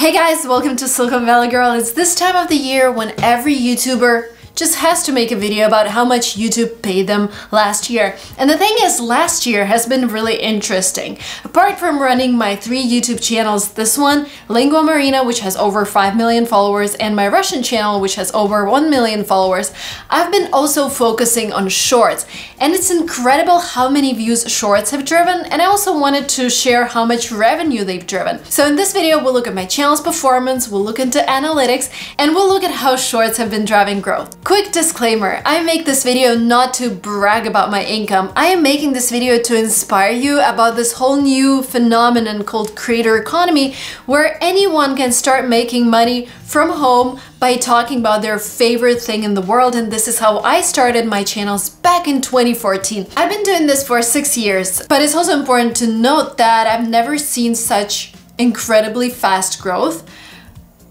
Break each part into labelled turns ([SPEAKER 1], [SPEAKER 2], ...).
[SPEAKER 1] Hey guys, welcome to Silicon Valley Girl. It's this time of the year when every YouTuber just has to make a video about how much YouTube paid them last year. And the thing is, last year has been really interesting. Apart from running my 3 YouTube channels, this one, Lingua Marina, which has over 5 million followers, and my Russian channel, which has over 1 million followers, I've been also focusing on shorts. And it's incredible how many views shorts have driven, and I also wanted to share how much revenue they've driven. So in this video, we'll look at my channel's performance, we'll look into analytics, and we'll look at how shorts have been driving growth. Quick disclaimer, I make this video not to brag about my income. I am making this video to inspire you about this whole new phenomenon called creator economy, where anyone can start making money from home by talking about their favorite thing in the world. And this is how I started my channels back in 2014. I've been doing this for 6 years, but it's also important to note that I've never seen such incredibly fast growth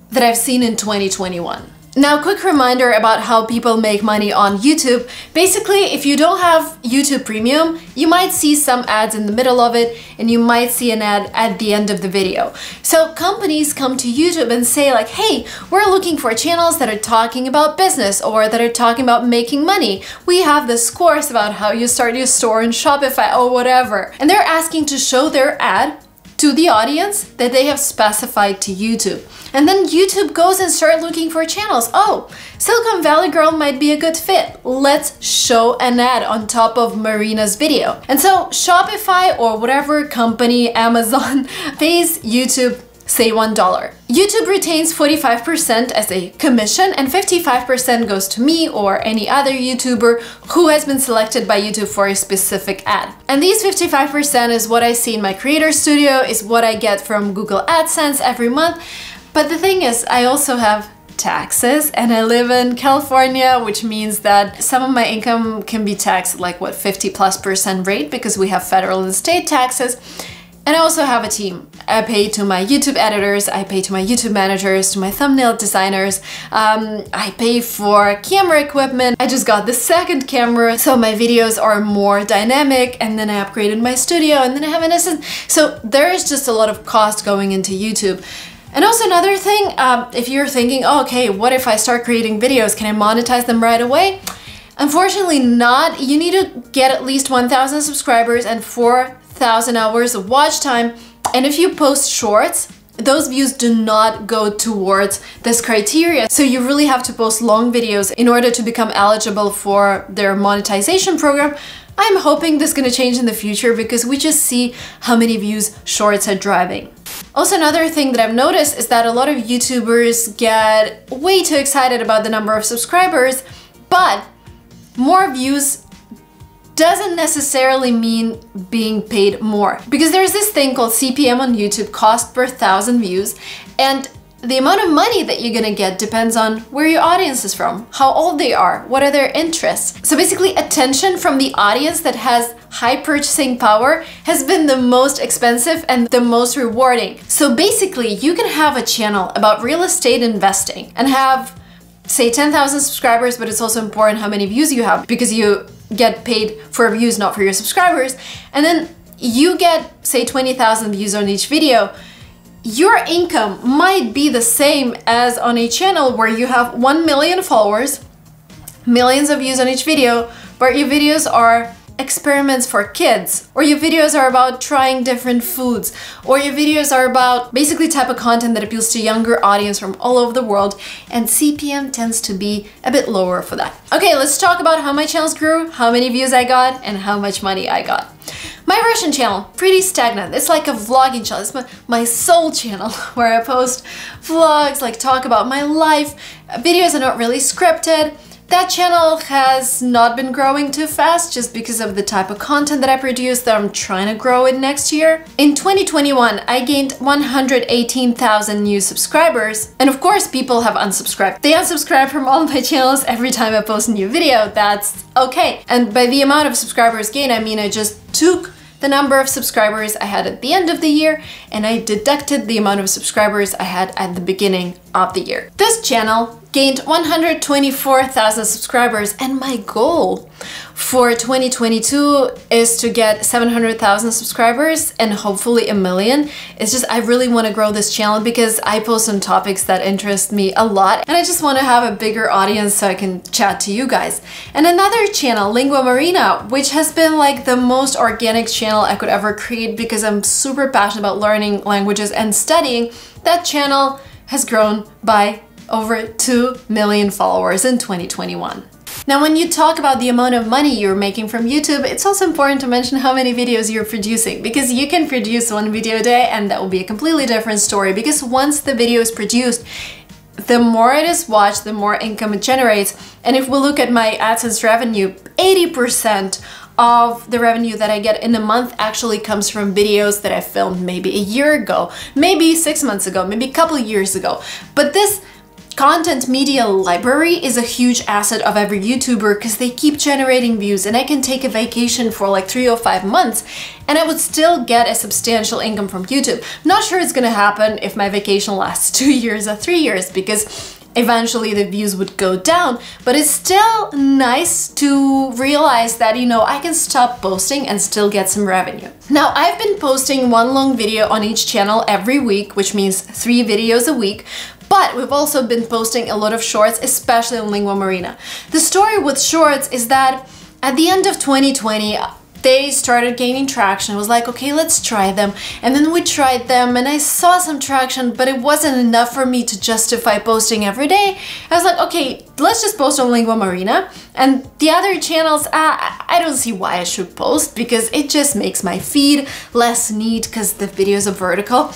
[SPEAKER 1] that I've seen in 2021. Now, quick reminder about how people make money on YouTube. Basically, if you don't have YouTube Premium, you might see some ads in the middle of it, and you might see an ad at the end of the video. So companies come to YouTube and say like, hey, we're looking for channels that are talking about business or that are talking about making money. We have this course about how you start your store in Shopify or whatever. And they're asking to show their ad to the audience that they have specified to YouTube. And then YouTube goes and starts looking for channels. Oh, Silicon Valley Girl might be a good fit. Let's show an ad on top of Marina's video. And so Shopify or whatever company, Amazon, pays YouTube, say $1. YouTube retains 45% as a commission and 55% goes to me or any other YouTuber who has been selected by YouTube for a specific ad. And these 55% is what I see in my creator studio, is what I get from Google AdSense every month. But the thing is, I also have taxes and I live in California, which means that some of my income can be taxed at like what, 50+% rate, because we have federal and state taxes. And I also have a team. I pay to my YouTube editors, I pay to my YouTube managers, to my thumbnail designers, I pay for camera equipment. I just got the second camera, so my videos are more dynamic, and then I upgraded my studio, and then I have an assistant. So there is just a lot of cost going into YouTube. And also another thing, if you're thinking, oh, okay, what if I start creating videos? Can I monetize them right away? Unfortunately not. You need to get at least 1,000 subscribers and 4,000 hours of watch time. And if you post shorts, those views do not go towards this criteria. So you really have to post long videos in order to become eligible for their monetization program. I'm hoping this is going to change in the future because we just see how many views shorts are driving. Also, another thing that I've noticed is that a lot of YouTubers get way too excited about the number of subscribers, but more views doesn't necessarily mean being paid more. Because there's this thing called CPM on YouTube, cost per 1,000 views, and the amount of money that you're gonna get depends on where your audience is from, how old they are, what are their interests. So basically, attention from the audience that has high purchasing power has been the most expensive and the most rewarding. So basically, you can have a channel about real estate investing and have, say, 10,000 subscribers, but it's also important how many views you have because you get paid for views, not for your subscribers. And then you get, say, 20,000 views on each video. Your income might be the same as on a channel where you have 1 million followers, millions of views on each video, but your videos are experiments for kids, or your videos are about trying different foods, or your videos are about basically type of content that appeals to younger audience from all over the world, and CPM tends to be a bit lower for that. Okay, let's talk about how my channels grew, how many views I got, and how much money I got. My Russian channel, pretty stagnant. It's like a vlogging channel. It's my soul channel where I post vlogs, like talk about my life. Videos are not really scripted. That channel has not been growing too fast just because of the type of content that I produce that I'm trying to grow in next year. In 2021, I gained 118,000 new subscribers. And of course, people have unsubscribed. They unsubscribe from all my channels every time I post a new video. That's okay. And by the amount of subscribers gained, I mean I just took the number of subscribers I had at the end of the year and I deducted the amount of subscribers I had at the beginning of the year. This channel gained 124,000 subscribers, and my goal for 2022 is to get 700,000 subscribers and hopefully a million. It's just I really want to grow this channel because I post on topics that interest me a lot, and I just want to have a bigger audience so I can chat to you guys. And another channel, Lingua Marina, which has been like the most organic channel I could ever create because I'm super passionate about learning languages and studying. That channel has grown by over 2 million followers in 2021. Now, when you talk about the amount of money you're making from YouTube, it's also important to mention how many videos you're producing, because you can produce one video a day and that will be a completely different story, because once the video is produced, the more it is watched, the more income it generates. And if we look at my AdSense revenue, 80% of the revenue that I get in a month actually comes from videos that I filmed maybe a year ago, maybe 6 months ago, maybe a couple years ago. But this content media library is a huge asset of every YouTuber because they keep generating views, and I can take a vacation for like 3 or 5 months and I would still get a substantial income from YouTube. Not sure it's gonna happen if my vacation lasts 2 years or 3 years, because eventually the views would go down, but it's still nice to realize that, you know, I can stop posting and still get some revenue. Now, I've been posting one long video on each channel every week, which means 3 videos a week. But we've also been posting a lot of shorts, especially on Lingua Marina. The story with shorts is that at the end of 2020, they started gaining traction. It was like, okay, let's try them. And then we tried them and I saw some traction, but it wasn't enough for me to justify posting every day. I was like, okay, let's just post on Lingua Marina. And the other channels, I don't see why I should post, because it just makes my feed less neat because the videos are vertical.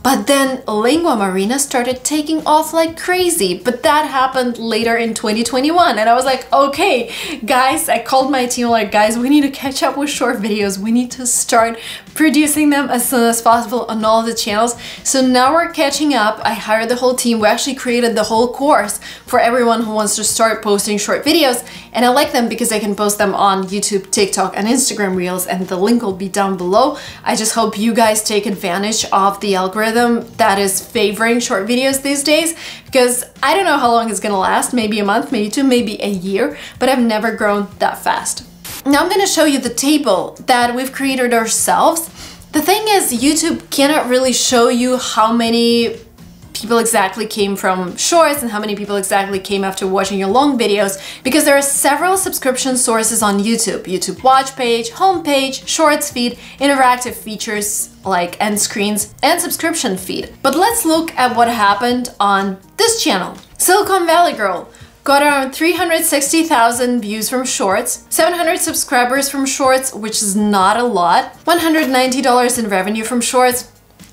[SPEAKER 1] But then Lingua Marina started taking off like crazy, but that happened later in 2021, and I was like, okay, guys, I called my team like, guys, we need to catch up with short videos. We need to start producing them as soon as possible on all the channels. So now we're catching up. I hired the whole team. We actually created the whole course for everyone who wants to start posting short videos, and I like them because I can post them on YouTube, TikTok, and Instagram Reels, and the link will be down below. I just hope you guys take advantage of the algorithm that is favoring short videos these days, because I don't know how long it's gonna last, maybe a month, maybe 2, maybe a year, but I've never grown that fast. Now I'm gonna show you the table that we've created ourselves. The thing is, YouTube cannot really show you how many people exactly came from shorts and how many people exactly came after watching your long videos, because there are several subscription sources on YouTube. YouTube watch page, home page, shorts feed, interactive features like end screens, and subscription feed. But let's look at what happened on this channel. Silicon Valley Girl got around 360,000 views from shorts, 700 subscribers from shorts, which is not a lot, $190 in revenue from shorts.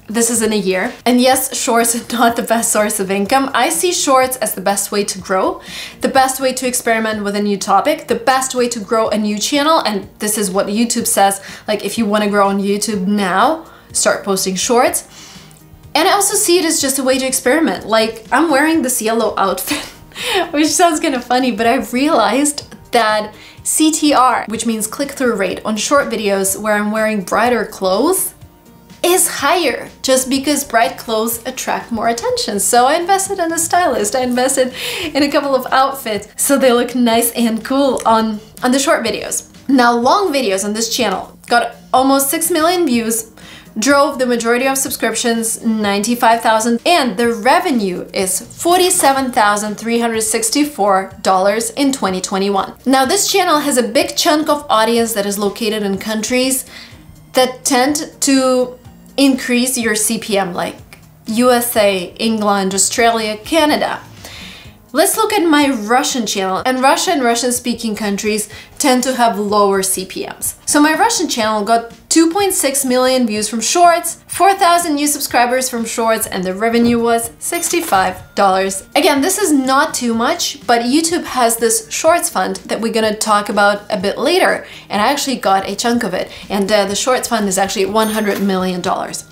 [SPEAKER 1] This is in a year. And yes, shorts are not the best source of income. I see shorts as the best way to grow, the best way to experiment with a new topic, the best way to grow a new channel. And this is what YouTube says, like, if you want to grow on YouTube now, start posting shorts. And I also see it as just a way to experiment. Like, I'm wearing this yellow outfit, which sounds kind of funny, but I've realized that CTR, which means click-through rate on short videos where I'm wearing brighter clothes, is higher, just because bright clothes attract more attention. So I invested in a stylist, I invested in a couple of outfits so they look nice and cool on the short videos. Now, long videos on this channel got almost 6 million views, drove the majority of subscriptions, 95,000, and the revenue is $47,364 in 2021. Now, this channel has a big chunk of audience that is located in countries that tend to increase your CPM, like USA, England, Australia, Canada. Let's look at my Russian channel, and Russia and Russian-speaking countries tend to have lower CPMs. So my Russian channel got 2.6 million views from shorts, 4,000 new subscribers from shorts, and the revenue was $65. Again, this is not too much, but YouTube has this shorts fund that we're gonna talk about a bit later, and I actually got a chunk of it, and the shorts fund is actually $100 million.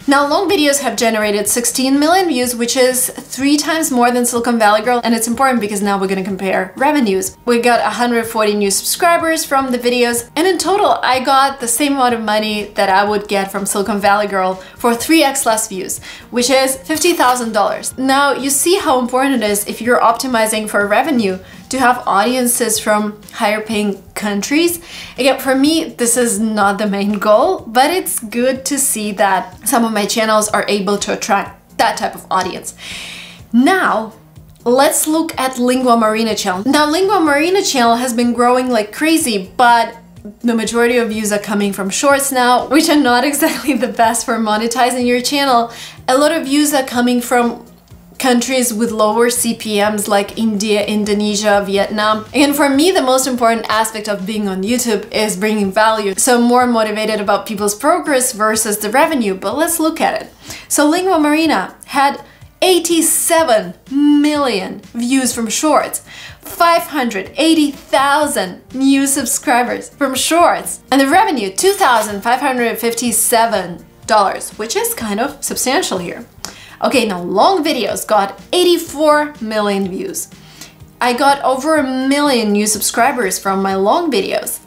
[SPEAKER 1] Now, long videos have generated 16 million views, which is 3 times more than Silicon Valley Girl, and it's important because now we're gonna compare revenues. We got 140 new subscribers from the videos, and in total I got the same amount of money that I would get from Silicon Valley Girl for 3x less views, which is $50,000. Now you see how important it is if you're optimizing for revenue to have audiences from higher paying countries. Again, for me, this is not the main goal, but it's good to see that some of my channels are able to attract that type of audience. Now, let's look at Lingua Marina channel. Now, Lingua Marina channel has been growing like crazy, but the majority of views are coming from shorts now, which are not exactly the best for monetizing your channel. A lot of views are coming from countries with lower CPMs like India, Indonesia, Vietnam. And for me, the most important aspect of being on YouTube is bringing value. So I'm more motivated about people's progress versus the revenue, but let's look at it. So Lingua Marina had 87 million views from shorts, 580,000 new subscribers from shorts, and the revenue $2,557, which is kind of substantial here. Okay, now long videos got 84 million views. I got over 1 million new subscribers from my long videos,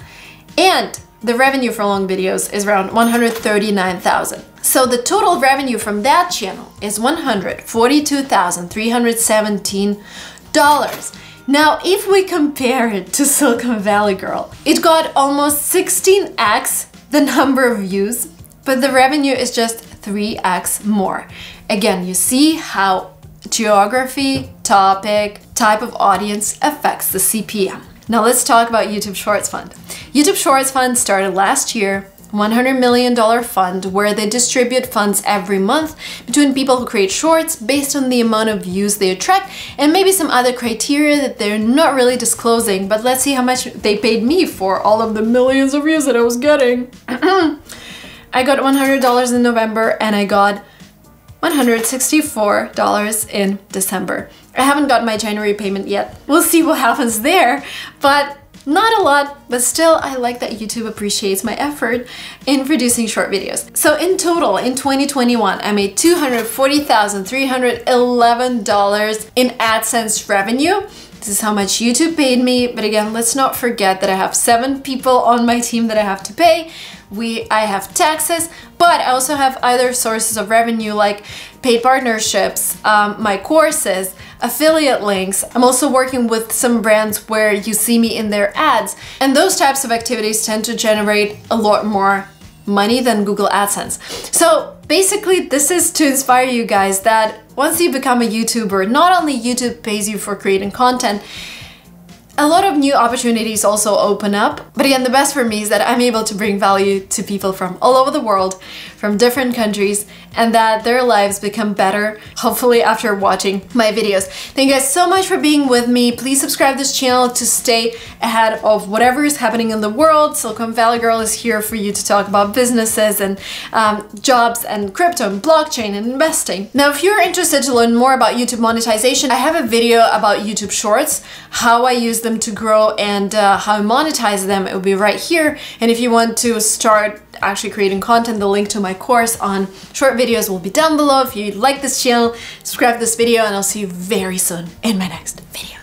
[SPEAKER 1] and the revenue for long videos is around 139,000. So the total revenue from that channel is $142,317. Now, if we compare it to Silicon Valley Girl, it got almost 16x the number of views, but the revenue is just 3x more. Again, you see how geography, topic, type of audience affects the CPM. Now let's talk about YouTube Shorts Fund. YouTube Shorts Fund started last year, $100 million fund where they distribute funds every month between people who create shorts based on the amount of views they attract and maybe some other criteria that they're not really disclosing, but let's see how much they paid me for all of the millions of views that I was getting. I got $100 in November and I got $164 in December. I haven't got my January payment yet. We'll see what happens there, but not a lot, but still I like that YouTube appreciates my effort in producing short videos. So in total, in 2021, I made $240,311 in AdSense revenue. This is how much YouTube paid me, but again, let's not forget that I have 7 people on my team that I have to pay. I have taxes, but I also have other sources of revenue like paid partnerships, my courses, affiliate links. I'm also working with some brands where you see me in their ads, and those types of activities tend to generate a lot more money than Google AdSense. So basically, this is to inspire you guys that once you become a YouTuber, not only YouTube pays you for creating content, a lot of new opportunities also open up. But again, the best for me is that I'm able to bring value to people from all over the world, from different countries, and that their lives become better, hopefully after watching my videos. Thank you guys so much for being with me. Please subscribe to this channel to stay ahead of whatever is happening in the world. Silicon Valley Girl is here for you to talk about businesses and jobs and crypto and blockchain and investing. Now, if you're interested to learn more about YouTube monetization, I have a video about YouTube Shorts, how I use them to grow and how I monetize them. It will be right here. And if you want to start actually creating content, the link to my course on short videos will be down below. If you like this channel, subscribe to this video, and I'll see you very soon in my next video.